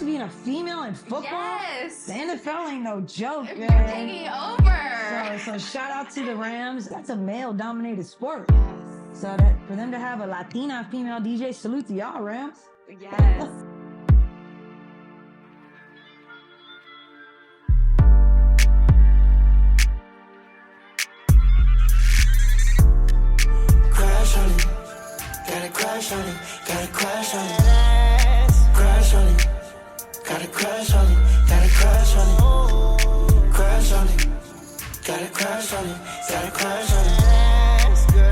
to being a female in football. Yes. The NFL ain't no joke, We're man. taking over. So shout out to the Rams. That's a male-dominated sport. So that for them to have a Latina female DJ, salute to y'all, Rams. Yes. Crash on it, gotta crash on it, gotta crash on it. Crash on it, gotta crash on it, gotta crash on it. Crash on it, gotta crash on it, gotta crash on it.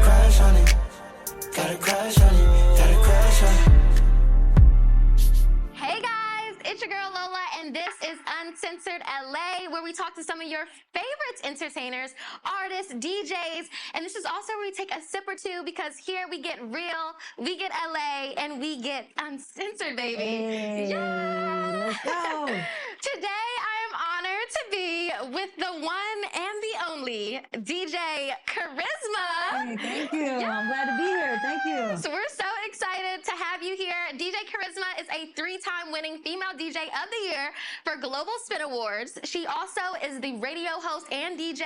Crash on it, gotta crash on it, gotta crash on it. Hey guys, it's your girl Lola, and this is Uncensored LA, where we talk to some of your favorite entertainers, artists, DJs, and this is also where we take a sip or two because here we get real, we get LA, and we get uncensored, baby. Hey, let's go. Today I am honored to be with the one and the only DJ Carisma. Hey, thank you. I'm glad to be here. Thank you. So we're so excited to have you here. DJ Carisma is a 3-time winning female DJ of the year for Global Spin Awards. She also is the radio host and DJ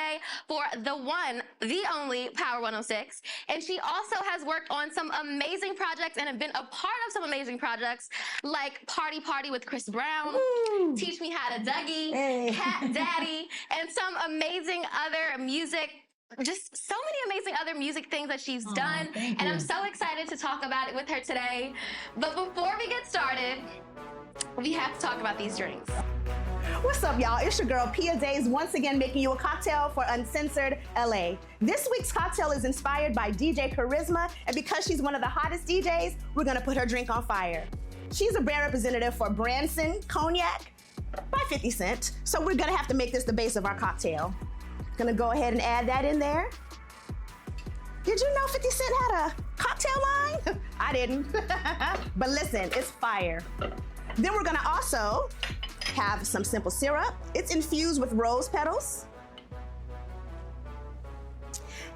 for the one, the only Power 106. And she also has worked on some amazing projects and have been a part of some amazing projects like Party with Chris Brown, Woo. Teach Me How to Dougie, Hey. Cat Daddy, and some amazing other music. Just so many amazing other music things that she's done, thank and you. I'm so excited to talk about it with her today. But before we get started, we have to talk about these drinks. What's up, y'all? It's your girl, Pia Days, once again making you a cocktail for Uncensored LA. This week's cocktail is inspired by DJ Carisma, and because she's one of the hottest DJs, we're gonna put her drink on fire. She's a brand representative for Branson Cognac by 50 Cent, so we're gonna have to make this the base of our cocktail. Gonna go ahead and add that in there. Did you know 50 Cent had a cocktail line? I didn't. But listen, it's fire. Then we're gonna also have some simple syrup. It's infused with rose petals.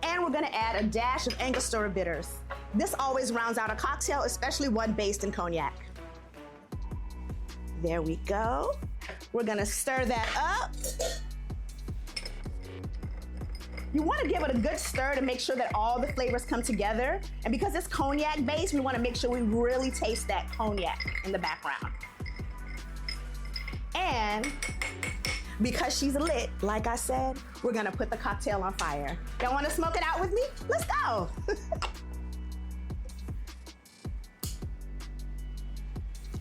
And we're gonna add a dash of Angostura bitters. This always rounds out a cocktail, especially one based in cognac. There we go. We're gonna stir that up. You want to give it a good stir to make sure that all the flavors come together. And because it's cognac based, we want to make sure we really taste that cognac in the background. And because she's lit, like I said, we're gonna put the cocktail on fire. Y'all want to smoke it out with me? Let's go.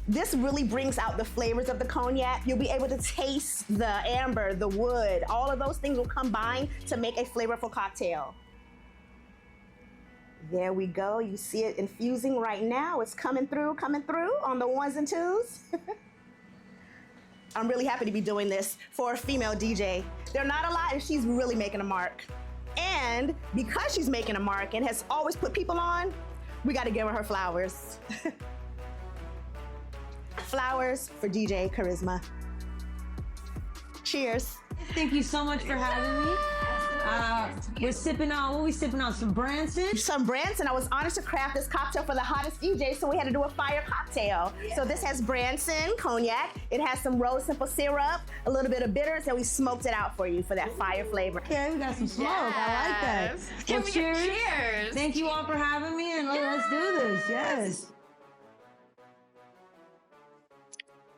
This really brings out the flavors of the cognac. You'll be able to taste the amber, the wood, all of those things will combine to make a flavorful cocktail. There we go. You see it infusing right now. It's coming through on the ones and twos. I'm really happy to be doing this for a female DJ. There are not a lot, and she's really making a mark. And because she's making a mark and has always put people on, we got to give her flowers. Flowers for DJ Carisma. Cheers. Thank you so much for having me. We're sipping on, what are we sipping on? Some Branson? Some Branson. I was honored to craft this cocktail for the hottest DJ, so we had to do a fire cocktail. Yeah. So this has Branson cognac. It has some rose simple syrup, a little bit of bitters, and we smoked it out for you for that fire flavor. Okay, we got some smoke. Yes. I like that. Can Well, we get cheers? Thank you all for having me, and let's do this. Yes.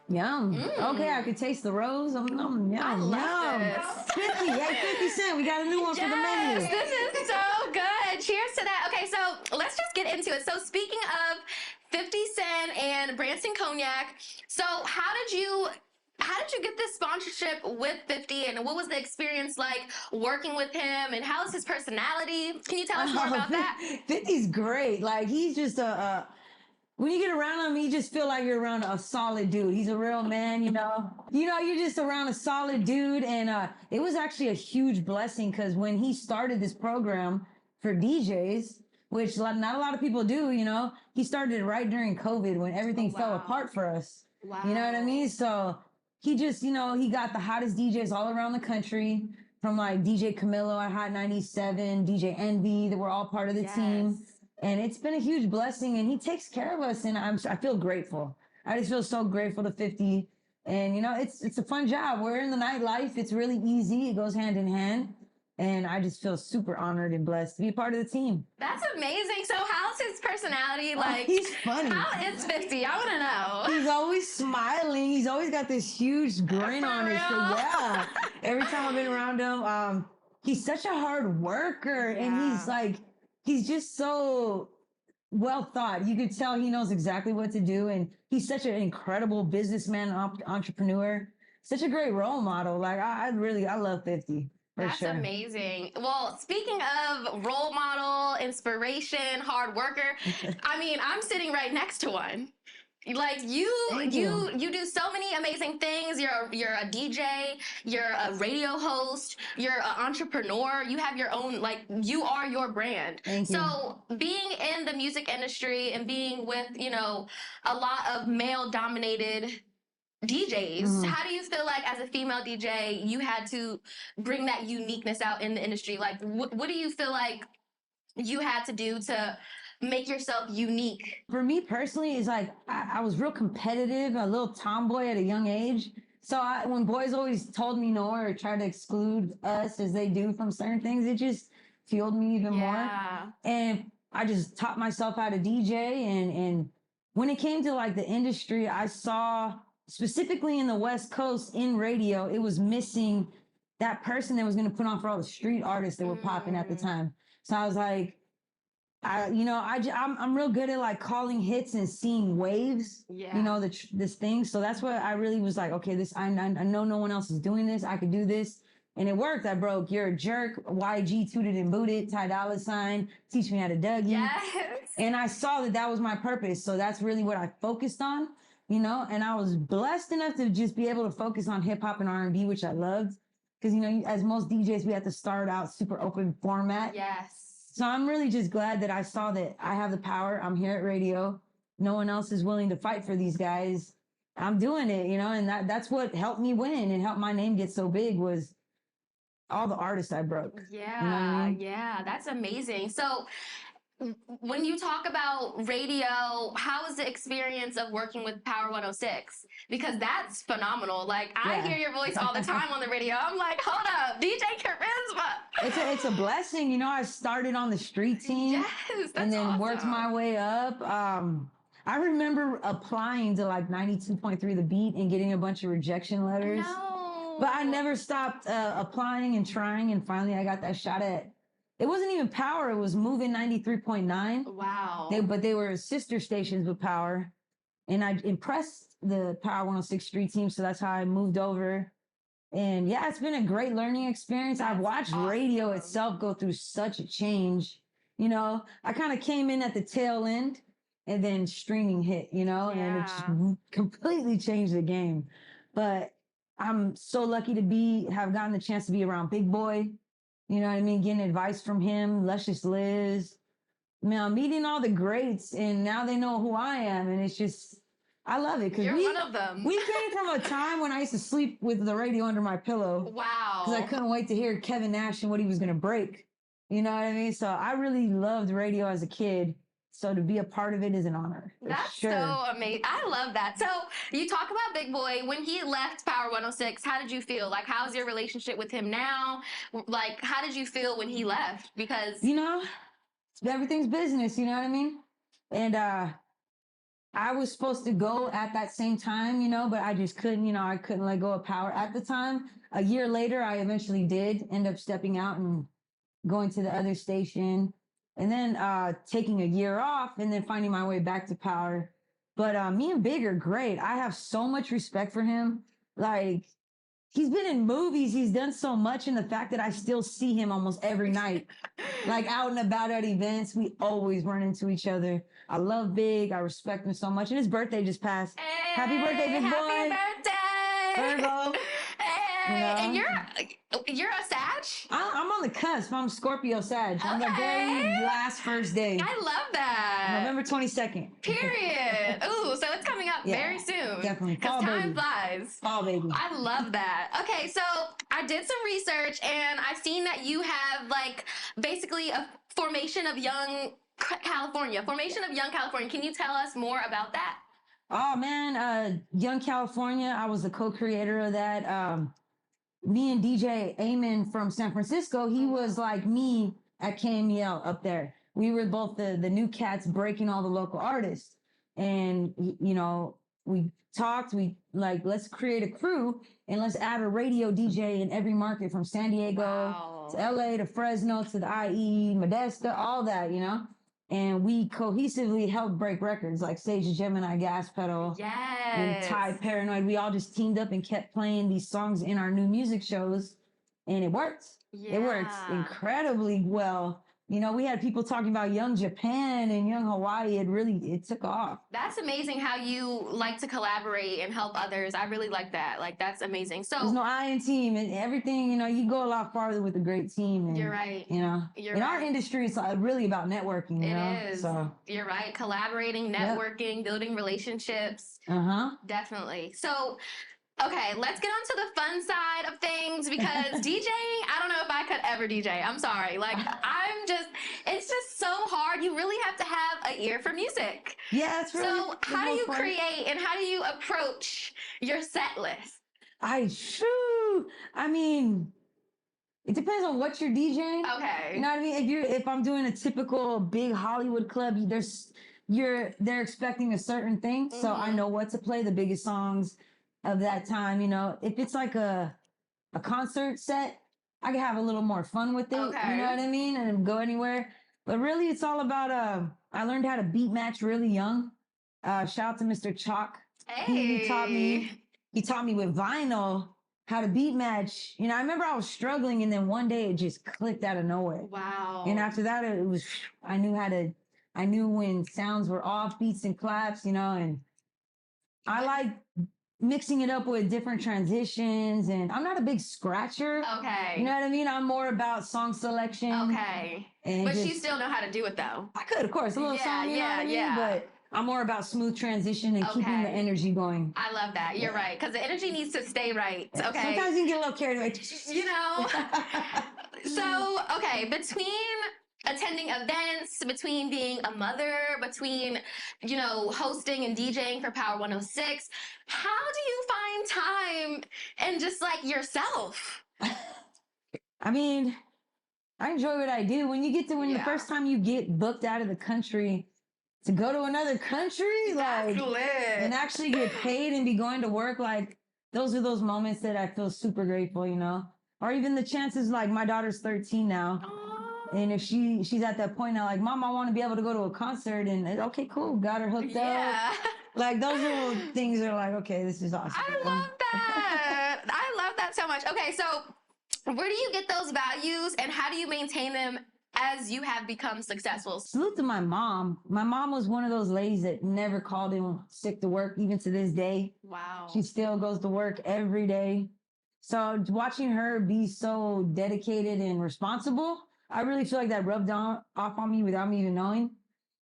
Yum. Okay, I could taste the rose. Yum. I love Yum. this. 50, hey, 50 Cent. We got a new one for the menu. This is so good. Cheers to that. Okay, so let's just get into it. So speaking of 50 Cent and Branson Cognac, so how did you get this sponsorship with 50, and what was the experience like working with him, and how is his personality? Can you tell us more about that? 50's great. Like, he's just when you get around him, you just feel like you're around a solid dude. He's a real man, you know. You're just around a solid dude, and it was actually a huge blessing because when he started this program for DJs, which not a lot of people do, he started it right during COVID when everything fell apart for us. Wow. You know what I mean? So he just, he got the hottest DJs all around the country, from like DJ Camilo at Hot 97, DJ Envy, that were all part of the team. And it's been a huge blessing, and he takes care of us, and I feel grateful. I just feel so grateful to 50 And you know, it's a fun job. We're in the nightlife. It's really easy. It goes hand in hand. And I just feel super honored and blessed to be a part of the team. That's amazing. So how's his personality like? He's funny. How is 50? I want to know. He's always smiling. He's always got this huge grin For on his face. real? Yeah. Every time I've been around him, he's such a hard worker, and he's just so well thought. You could tell he knows exactly what to do, and he's such an incredible businessman, entrepreneur, such a great role model. Like I love 50. That's sure. Amazing. Well, speaking of role model, inspiration, hard worker, I mean, I'm sitting right next to one. Like you do so many amazing things. You're a DJ, you're a radio host, you're an entrepreneur. You have your own, like, you are your brand. Thank you. So being in the music industry and being with, you know, a lot of male dominated DJs, how do you feel like as a female DJ you had to bring that uniqueness out in the industry? Like what do you feel like you had to do to make yourself unique? For me personally, it's like I was real competitive, a little tomboy at a young age. So when boys always told me no or tried to exclude us as they do from certain things, it just fueled me even more. And I just taught myself how to DJ. And when it came to like the industry, I saw specifically in the West Coast in radio, it was missing that person that was going to put on for all the street artists that were popping at the time. So I was like, I'm real good at like calling hits and seeing waves, you know, this thing. So that's what I really was like, okay, I know no one else is doing this. I could do this. And it worked. I broke You're a Jerk, YG, Tooted and Booted, Ty Dolla $ign, Teach Me How to Dougie. Yes. And I saw that was my purpose. So that's really what I focused on. You know, and I was blessed enough to just be able to focus on hip hop and R&B, which I loved. Because, you know, as most DJs, we have to start out super open format. Yes. So I'm really just glad that I saw that I have the power. I'm here at radio. No one else is willing to fight for these guys. I'm doing it, you know, and that's what helped me win and helped my name get so big was all the artists I broke. Yeah, you know what I mean? Yeah, that's amazing. So when you talk about radio, how is the experience of working with Power 106? Because that's phenomenal. Like, I hear your voice all the time on the radio. I'm like, hold up, DJ Carisma. It's a blessing. You know, I started on the street team. Yes, that's and then awesome. Worked my way up. I remember applying to like 92.3 The Beat and getting a bunch of rejection letters. No. But I never stopped applying and trying. And finally, I got that shot at. It wasn't even Power. It was Moving 93.9. Wow. But they were sister stations with Power. And I impressed the Power 106 street team. So that's how I moved over. And yeah, it's been a great learning experience. I've watched radio itself go through such a change. You know, I kind of came in at the tail end and then streaming hit, you know, and it just completely changed the game. But I'm so lucky to have gotten the chance to be around Big Boy. You know what I mean? Getting advice from him, Luscious Liz, meeting all the greats, and now they know who I am. And it's just, I love it. You're one of them. We came from a time when I used to sleep with the radio under my pillow. Wow. Because I couldn't wait to hear Kevin Nash and what he was going to break. You know what I mean? So I really loved radio as a kid. So to be a part of it is an honor. That's sure. so amazing. I love that. So you talk about Big Boy. When he left Power 106, how did you feel? Like, how's your relationship with him now? Like, how did you feel when he left? Because, you know, everything's business, you know what I mean? And I was supposed to go at that same time, you know, but I just couldn't, you know, I couldn't let go of Power at the time. A year later, I eventually did end up stepping out and going to the other station. And then taking a year off and then finding my way back to Power. But me and Big are great. I have so much respect for him. Like, he's been in movies. He's done so much. And the fact that I still see him almost every night, like out and about at events, we always run into each other. I love Big. I respect him so much. And his birthday just passed. Hey, happy birthday, Big happy Boy. Birthday. Virgo. Hey, You know? and you're a Sag? I'm on the cusp. I'm Scorpio Sag. I'm the very last first day. I love that. November 22nd. Period. Ooh, so it's coming up very soon. Definitely. Because time flies. Fall, baby. I love that. Okay, so I did some research and I've seen that you have like basically a formation of young California. Can you tell us more about that? Oh man, Young California. I was the co-creator of that. Me and DJ Eamon from San Francisco, he was like me at KMEL up there. We were both the new cats breaking all the local artists. And, you know, we talked, we like, let's create a crew and let's add a radio DJ in every market from San Diego to LA to Fresno to the IE, Modesto, all that, you know? And we cohesively helped break records like Sage Gemini, Gas Pedal, and Ty Paranoid. We all just teamed up and kept playing these songs in our new music shows, and it worked. Yeah. It worked incredibly well. You know, we had people talking about Young Japan and Young Hawaii. It took off. That's amazing how you like to collaborate and help others. I really like that. Like, that's amazing. So there's no I in team and everything. You know, you go a lot farther with a great team. And, you're right. You know, in our industry, it's really about networking. You know? It is. So you're right. Collaborating, networking, building relationships. Definitely. So, okay, let's get on to the fun side of things because DJing, I don't know if I could ever DJ. I'm sorry. Like, it's just so hard. You really have to have an ear for music. Yeah, it's really. So, how do you create and how do you approach your set list? I mean, it depends on what you're DJing. Okay. You know what I mean? If I'm doing a typical big Hollywood club, they're expecting a certain thing. So I know what to play, the biggest songs of that time. You know, if it's like a concert set, I can have a little more fun with it. Okay. You know what I mean? And go anywhere. But really, it's all about, I learned how to beat match really young. Shout out to Mr. Chalk. Hey. He taught me with vinyl how to beat match. You know, I remember I was struggling and then one day it just clicked out of nowhere. Wow. And after that, I knew when sounds were off, beats and claps, you know, and I like mixing it up with different transitions, and I'm not a big scratcher. Okay. You know what I mean? I'm more about song selection. Okay. And but you still know how to do it though. I could, of course, a little song, you know what I mean? But I'm more about smooth transition and keeping the energy going. I love that. You're right. Because the energy needs to stay right. Okay. Sometimes you can get a little carried away. You know? So, okay, between attending events, between being a mother, between, you know, hosting and DJing for Power 106, how do you find time and just like yourself? I mean, I enjoy what I do. When the first time you get booked out of the country to go to another country, like, and actually get paid and be going to work, like, those are those moments that I feel super grateful, you know? Or even the chances, like, my daughter's 13 now. And if she's at that point now, like, Mom, I want to be able to go to a concert, and okay, cool, got her hooked up. Like, those little things are like, okay, this is awesome. I love that. I love that so much. Okay, so where do you get those values and how do you maintain them as you have become successful? Salute to my mom. My mom was one of those ladies that never called in sick to work, even to this day. Wow. She still goes to work every day. So watching her be so dedicated and responsible, I really feel like that rubbed off on me without me even knowing.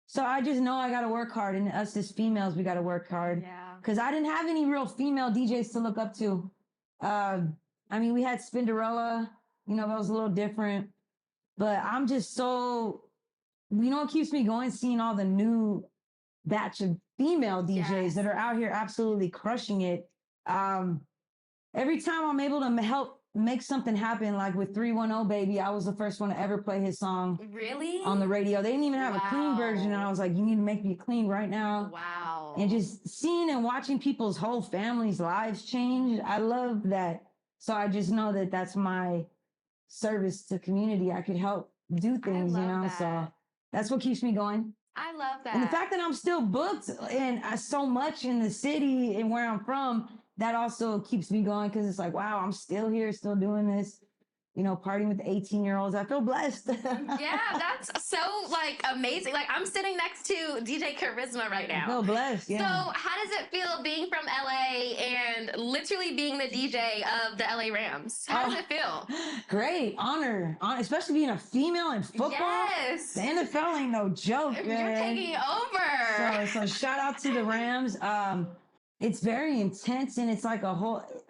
So I just know I got to work hard. And us as females, we got to work hard. Yeah. Because I didn't have any real female DJs to look up to. I mean, we had Spinderella. You know, that was a little different. But I'm just so, you know, it keeps me going, seeing all the new batch of female DJs that are out here absolutely crushing it. Every time I'm able to help make something happen, like with 310 Baby, I was the first one to ever play his song. Really? On the radio. They didn't even have a clean version, and I was like, you need to make me clean right now. Wow. And just seeing and watching people's whole families' lives change, I love that. So I just know that that's my service to community. I could help do things, you know? That. So that's what keeps me going. I love that. And the fact that I'm still booked and so much in the city and where I'm from, that also keeps me going, because it's like, wow, I'm still here, still doing this, you know, partying with 18-year-olds. I feel blessed. Yeah, that's so, like, amazing. Like, I'm sitting next to DJ Carisma right now. I feel blessed, yeah. So how does it feel being from LA and literally being the DJ of the LA Rams? How does it feel? Great, honor, especially being a female in football. Yes. The NFL ain't no joke, You're man. taking over. So shout out to the Rams. It's very intense, and it's like I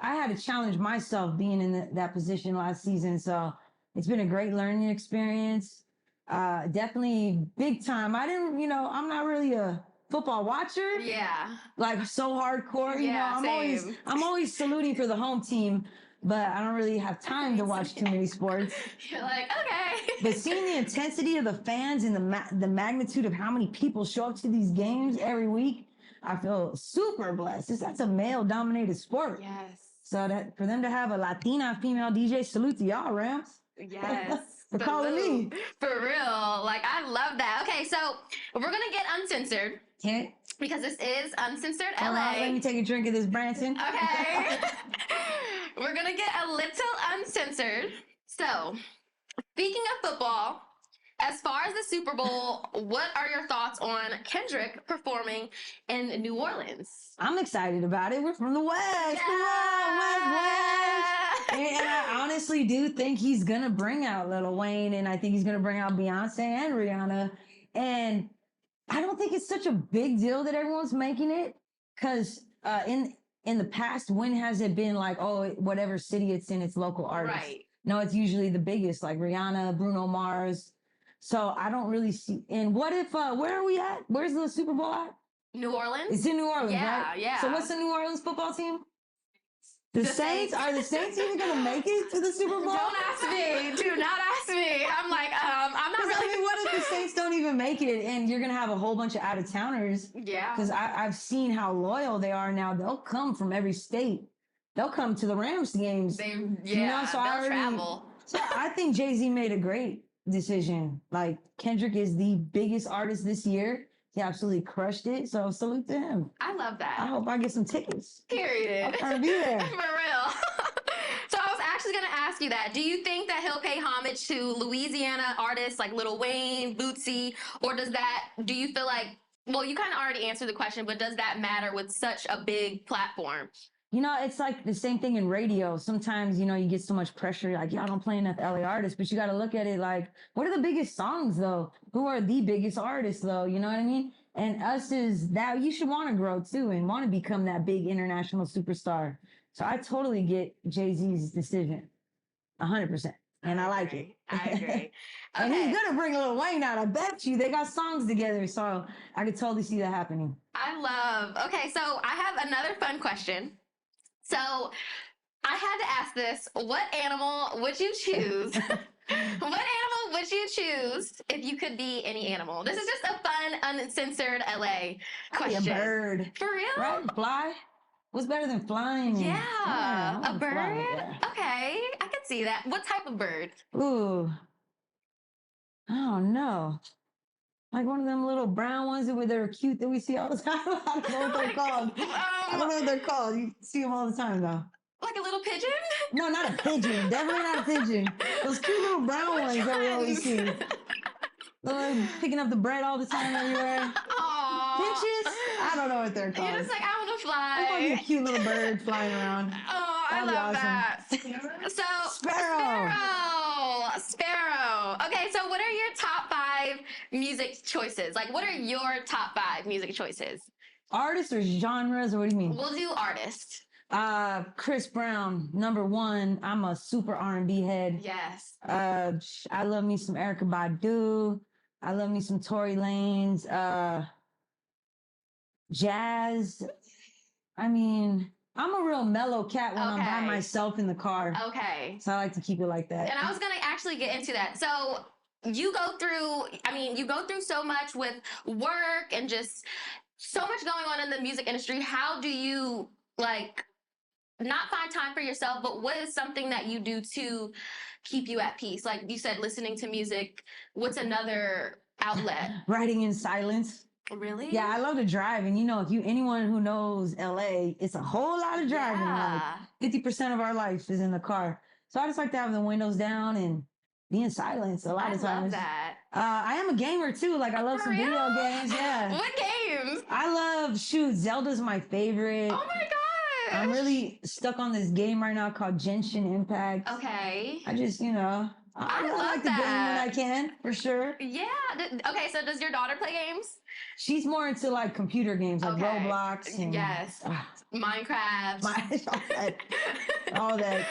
had to challenge myself being in that position last season. So it's been a great learning experience. Definitely big time. I'm not really a football watcher. Yeah. Like so hardcore. You know, Yeah, I'm always saluting for the home team, but I don't really have time to watch too many sports. You're like, okay. But seeing the intensity of the fans and the magnitude of how many people show up to these games every week, I feel super blessed. That's a male-dominated sport. Yes. So that for them to have a Latina female DJ, salute to y'all, Rams. Yes. For calling me. For real. Like, I love that. Okay, so we're going to get uncensored. Okay. Because this is Uncensored LA. Hold on, let me take a drink of this Branson. Okay. We're going to get a little uncensored. So, speaking of football, as far as the Super Bowl, what are your thoughts on Kendrick performing in New Orleans? I'm excited about it. We're from the West. Yeah. Come on, West. And I honestly do think he's going to bring out Lil Wayne, and I think he's going to bring out Beyonce and Rihanna. And I don't think it's such a big deal that everyone's making it, because in the past, when has it been like, oh, whatever city it's in, it's local artists? Right. No, it's usually the biggest, like Rihanna, Bruno Mars. So I don't really see. And what if, where are we at? Where's the Super Bowl at? New Orleans? It's in New Orleans, Yeah, right? yeah. So what's the New Orleans football team? The Saints? Are the Saints even going to make it to the Super Bowl? Don't ask me. Do not ask me. I'm like, I'm not really. I mean, what if the Saints don't even make it and you're going to have a whole bunch of out-of-towners? Yeah. Because I've seen how loyal they are now. They'll come from every state. They'll come to the Rams games. They'll travel. So I think Jay-Z made a great decision. Like, Kendrick is the biggest artist this year. He absolutely crushed it. So salute to him. I love that. I hope I get some tickets. Period. I'm trying to be there. For real. So I was actually going to ask you that. Do you think that he'll pay homage to Louisiana artists like Lil Wayne, Bootsy, or do you feel like, well, you kind of already answered the question, but does that matter with such a big platform? You know, it's like the same thing in radio. Sometimes, you know, you get so much pressure, like, y'all don't play enough LA artists, but you got to look at it like, what are the biggest songs, though? Who are the biggest artists, though? You know what I mean? And us is that you should want to grow, too, and want to become that big international superstar. So I totally get Jay-Z's decision, 100%. And I like it. I agree. And he's going to bring Lil Wayne out. I bet you. They got songs together, so I could totally see that happening. Okay, so I have another fun question. So I had to ask this. What animal would you choose? What animal would you choose if you could be any animal? This is just a fun, uncensored LA question. Be a bird. For real? Right? Fly? What's better than flying? Yeah. I A wanna bird? fly, yeah. Okay. I can see that. What type of bird? Ooh. I don't know. Like one of them little brown ones that are cute that we see all the time. I don't know what they're called. I don't know what they're called. You see them all the time, though. Like a little pigeon? No, not a pigeon. Definitely not a pigeon. Those cute little brown ones that we always see. They're picking up the bread all the time everywhere. Aww. Finches? I don't know what they're called. You're just like, I want to fly. It's like a cute little bird flying around. Oh, I That'd be love awesome. that. So, Sparrow. Okay, so what are your top 5 music choices? Like, what are your top 5 music choices? Artists or genres, or what do you mean? We'll do artists. Chris Brown, number 1. I'm a super R&B head. Yes. I love me some Erykah Badu. I love me some Tory Lanez. Jazz. I mean, I'm a real mellow cat when I'm by myself in the car. Okay. So I like to keep it like that. And I was going to actually get into that. So you go through so much with work and just so much going on in the music industry. How do you, like, not find time for yourself, but what is something that you do to keep you at peace? Like you said, listening to music. What's another outlet? Writing in silence. Really? Yeah, I love to drive. And, you know, anyone who knows LA, it's a whole lot of driving. Yeah. Like 50% of our life is in the car. So I just like to have the windows down and be in silence a lot of times. I love that. I am a gamer too. Like I love some video games. Yeah. What games? I love, Zelda's my favorite. Oh my gosh. I'm really stuck on this game right now called Genshin Impact. Okay. I I love like to game when I can, for sure. Yeah. Okay, so does your daughter play games? She's more into like computer games, like Roblox and yes, Minecraft. all that.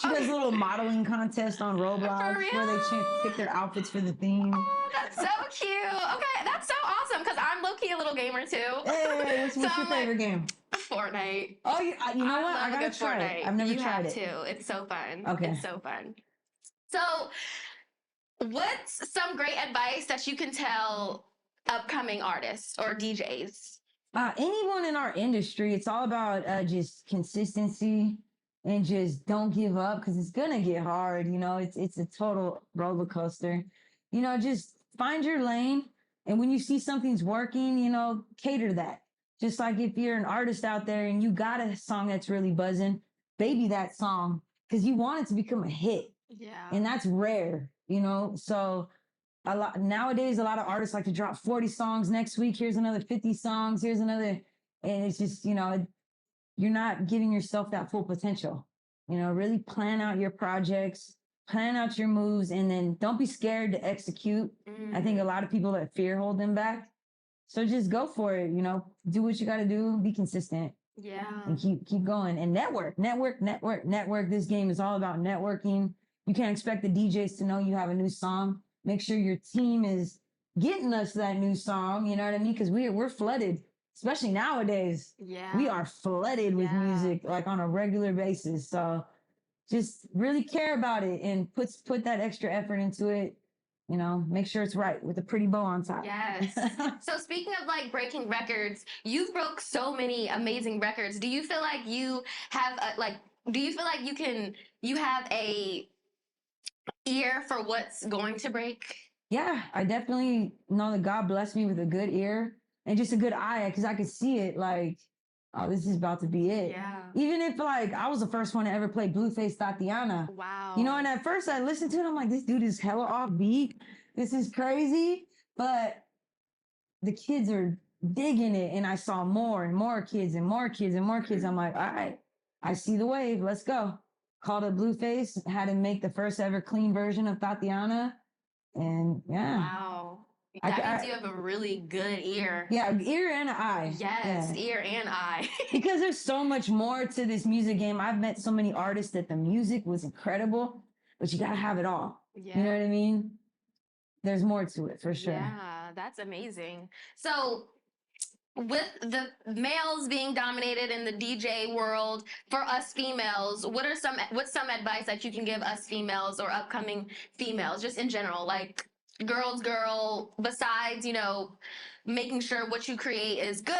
She does little modeling contests on Roblox where they pick their outfits for the theme. Oh, that's so cute. Okay, that's so awesome because I'm low-key a little gamer too. Hey, what's your favorite game? Fortnite. Oh, you know what? I gotta try it. I've never tried it. You have to. It's so fun. Okay. It's so fun. So, what's some great advice that you can tell upcoming artists or DJs? Anyone in our industry, it's all about just consistency and just don't give up because it's gonna get hard. You know, it's a total roller coaster. You know, just find your lane, and when you see something's working, you know, cater that. Just like if you're an artist out there and you got a song that's really buzzing, baby that song because you want it to become a hit. Yeah. And that's rare, you know? So nowadays, a lot of artists like to drop 40 songs next week. Here's another 50 songs. Here's another. And it's just, you know, you're not giving yourself that full potential. You know, really plan out your projects, plan out your moves, and then don't be scared to execute. I think a lot of people let fear hold them back. So just go for it, you know, do what you got to do, be consistent. Yeah. And keep going and network. This game is all about networking. You can't expect the DJs to know you have a new song. Make sure your team is getting us that new song. You know what I mean? Because we're flooded, especially nowadays. Yeah. We are flooded with music like on a regular basis. So just really care about it and put that extra effort into it. You know, make sure it's right with a pretty bow on top. Yes. So speaking of like breaking records, you've broke so many amazing records. Do you feel like you have you have a ear for what's going to break? Yeah, I definitely know that God blessed me with a good ear and just a good eye because I could see it like, oh, this is about to be it. Yeah. Even if like I was the first one to ever play Blueface Tatiana. Wow. You know, and at first I listened to it, I'm like, this dude is hella off beat. This is crazy. But the kids are digging it. And I saw more and more kids and more kids and more kids. I'm like, all right, I see the wave. Let's go. Called up Blueface, had him make the first ever clean version of Tatiana. And yeah. Wow. That means you have a really good ear. Yeah, ear and eye. Yes, ear and eye. Because there's so much more to this music game. I've met so many artists that the music was incredible, but you gotta have it all. Yeah. You know what I mean? There's more to it for sure. Yeah, that's amazing. So with the males being dominated in the DJ world, for us females, what's some advice that you can give us females or upcoming females, just in general, like girl, besides, you know, making sure what you create is good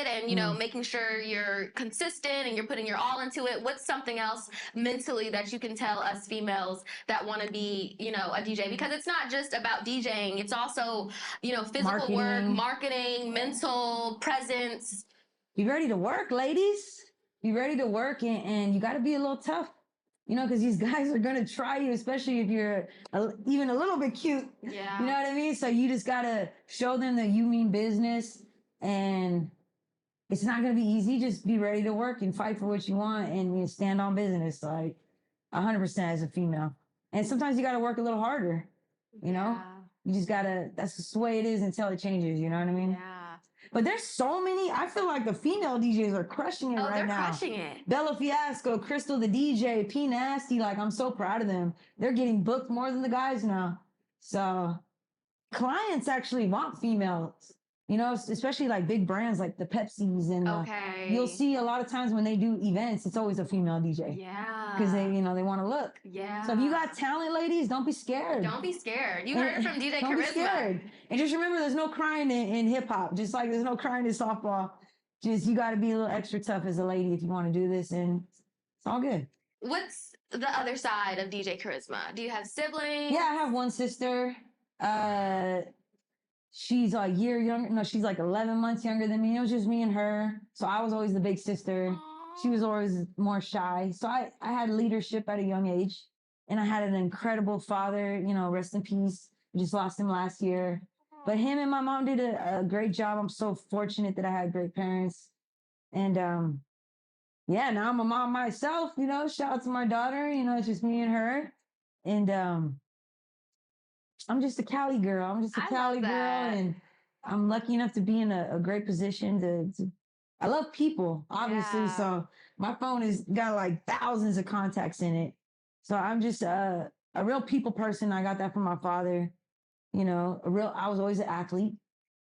and, you know, making sure you're consistent and you're putting your all into it. What's something else mentally that you can tell us females that want to be, you know, a DJ? Because it's not just about DJing. It's also, you know, physical work, marketing, mental presence. Be ready to work, ladies. Be ready to work and you got to be a little tough. You know, because these guys are going to try you, especially if you're even a little bit cute. Yeah. You know what I mean? So you just got to show them that you mean business. And it's not going to be easy. Just be ready to work and fight for what you want and you stand on business, like 100% as a female. And sometimes you got to work a little harder, you know? You just got to, that's just the way it is until it changes, you know what I mean? Yeah. But there's so many. I feel like the female DJs are crushing it right now. They're crushing it. Bella Fiasco, Crystal the DJ, P Nasty. Like, I'm so proud of them. They're getting booked more than the guys now. So clients actually want females. You know, especially like big brands like the Pepsis and you'll see a lot of times when they do events, it's always a female DJ. Yeah. Because they, you know, they want to look. Yeah. So if you got talent, ladies, don't be scared. Don't be scared. You heard it from DJ Carisma. Don't be scared. And just remember, there's no crying in hip hop. Just like there's no crying in softball. Just you got to be a little extra tough as a lady if you want to do this, and it's all good. What's the other side of DJ Carisma? Do you have siblings? Yeah, I have one sister. She's a year younger. No, she's like 11 months younger than me. It was just me and her. So I was always the big sister. She was always more shy. So I had leadership at a young age. And I had an incredible father, you know, rest in peace. We just lost him last year. But him and my mom did a great job. I'm so fortunate that I had great parents. And yeah, now I'm a mom myself, you know, shout out to my daughter. You know, it's just me and her. And I'm just a Cali girl. I'm just a I Cali love girl, that. and I'm lucky enough to be in a great position to I love people, obviously. Yeah. So my phone has got like thousands of contacts in it. So I'm just a real people person. I got that from my father. You know, I was always an athlete.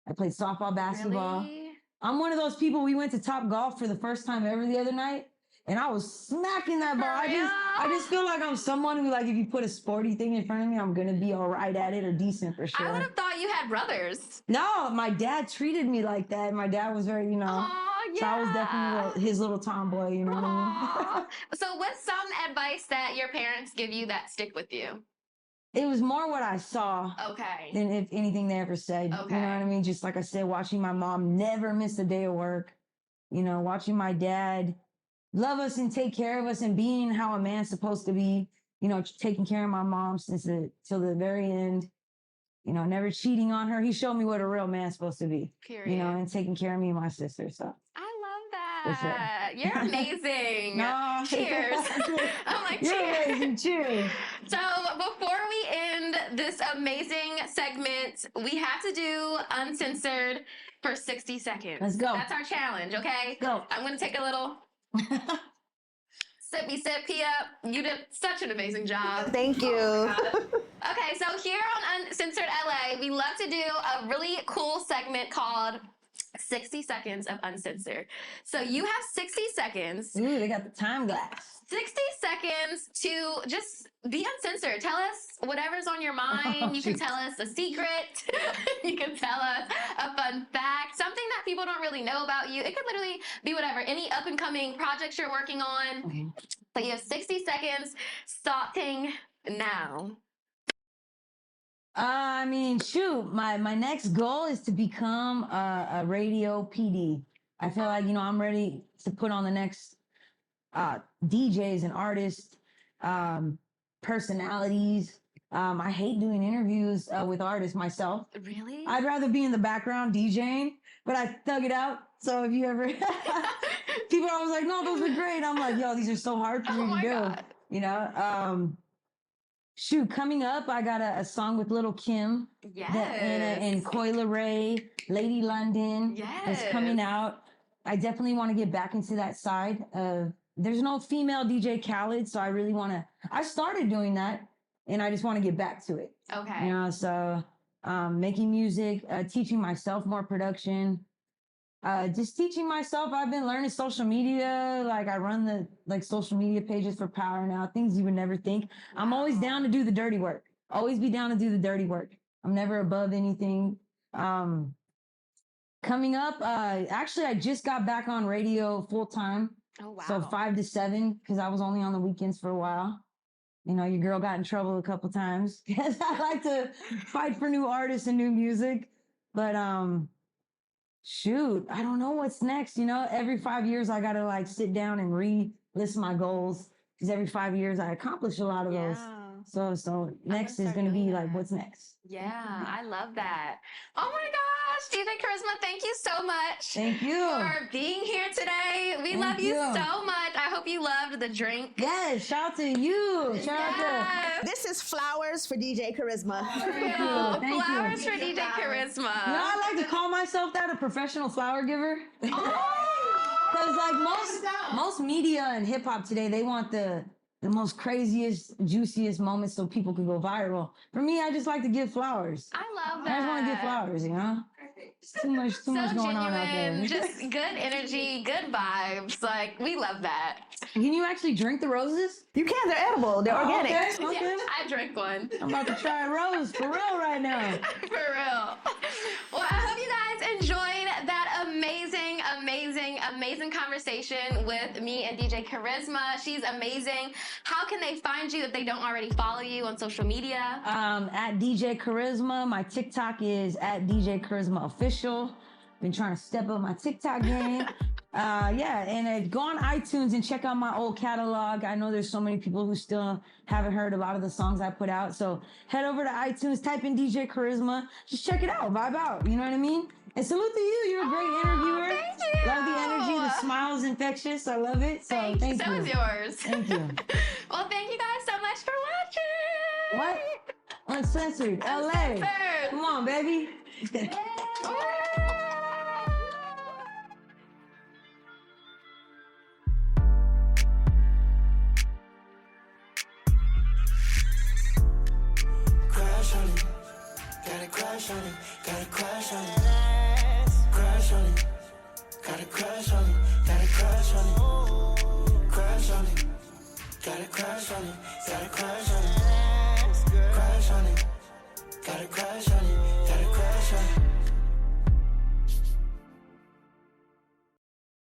I played softball, basketball. Really? I'm one of those people. We went to Top Golf for the first time ever the other night, and I was smacking that ball. I just feel like I'm someone who, like, if you put a sporty thing in front of me, I'm gonna be all right at it or decent for sure. I would have thought you had brothers. No, my dad treated me like that. My dad was very, Oh, yeah. so I was definitely his little tomboy, you know what I mean? Aw. So what's some advice that your parents give you that stick with you? It was more what I saw Okay. than if anything they ever said. You know what Okay. I mean? Just like I said, watching my mom never miss a day of work, watching my dad love us and take care of us and being how a man's supposed to be, taking care of my mom till the very end, never cheating on her. He showed me what a real man's supposed to be, Period. and taking care of me and my sister. So I love For sure. that. You're amazing. No. Cheers. I'm like, you're cheers. amazing. Cheers. So before we end this amazing segment, we have to do Uncensored for 60 seconds. Let's go. That's our challenge, okay? Go. I'm going to take a little sippy sip up. You did such an amazing job. Thank you. Okay, so here on Uncensored LA, we love to do a really cool segment called 60 Seconds of Uncensored. So you have 60 seconds. Ooh, they got the time glass. 60 seconds to just be uncensored. Tell us whatever's on your mind. Oh, you can shoot. tell us a secret. You can tell us a fun fact, something that people don't really know about you. It could literally be whatever, any up and coming projects you're working on. Okay. So you have 60 seconds starting now. I mean, shoot, my next goal is to become a radio PD. I feel like, I'm ready to put on the next DJs and artists, personalities. I hate doing interviews with artists myself. Really? I'd rather be in the background DJing, but I thug it out. So if you ever, people are always like, no, those are great. I'm like, yo, these are so hard for Oh me my to do. God. Shoot, coming up, I got a song with Little Kim. Yes. And Coyle Ray, Lady London is coming out. I definitely want to get back into that side. There's no female DJ Khaled, so I really want to. I started doing that, and I just want to get back to it. Okay. So making music, teaching myself more production, just teaching myself. I've been learning social media. Like I run the social media pages for Power now, things you would never think. I'm always down to do the dirty work. Always be down to do the dirty work. I'm never above anything. Coming up, actually, I just got back on radio full time. Oh, wow. So 5 to 7, because I was only on the weekends for a while. Your girl got in trouble a couple times because I like to fight for new artists and new music. But shoot, I don't know what's next. Every 5 years I gotta like sit down and re-list my goals, because every 5 years I accomplish a lot of those. So next is gonna be like, what's next? Yeah, I love that. Oh my gosh, DJ Carisma, thank you so much. Thank you. For being here today. We love you so much. I hope you loved the drink. Yes, shout out to you. Shout out Yes. This is flowers for DJ Charisma. For real. Thank you. Flowers for DJ Carisma. I like to call myself that, a professional flower giver. Because like most media and hip hop today, they want the most craziest, juiciest moments so people can go viral. For me, I just like to give flowers. I love I that. just want to give flowers, It's too much So going on out there. genuine, just good energy, good vibes. Like, we love that. Can you actually drink the roses? You can, they're edible, they're organic. Okay. I drank one. I'm about to try a rose for real right now. For real. Well, I hope you guys enjoyed that amazing conversation with me and DJ Carisma. She's amazing. How can they find you if they don't already follow you on social media? At DJ Carisma. My TikTok is at DJ Carisma Official. Been trying to step up my TikTok game. And go on iTunes and check out my old catalog. I know there's so many people who still haven't heard a lot of the songs I put out. So head over to iTunes, type in DJ Carisma. Just check it out, vibe out. You know what I mean? And salute to you. You're a great interviewer. Thank you. Love the energy. The smile is infectious. I love it. So Thank you. thank So you. is yours. Thank you. Well, thank you guys so much for watching. What? Uncensored LA. Come on, baby. Crash on it, gotta crash on it, gotta crash on it. Crash on it, gotta crash on it, gotta crash on it. Crash on it, gotta crash on it, gotta crash on it.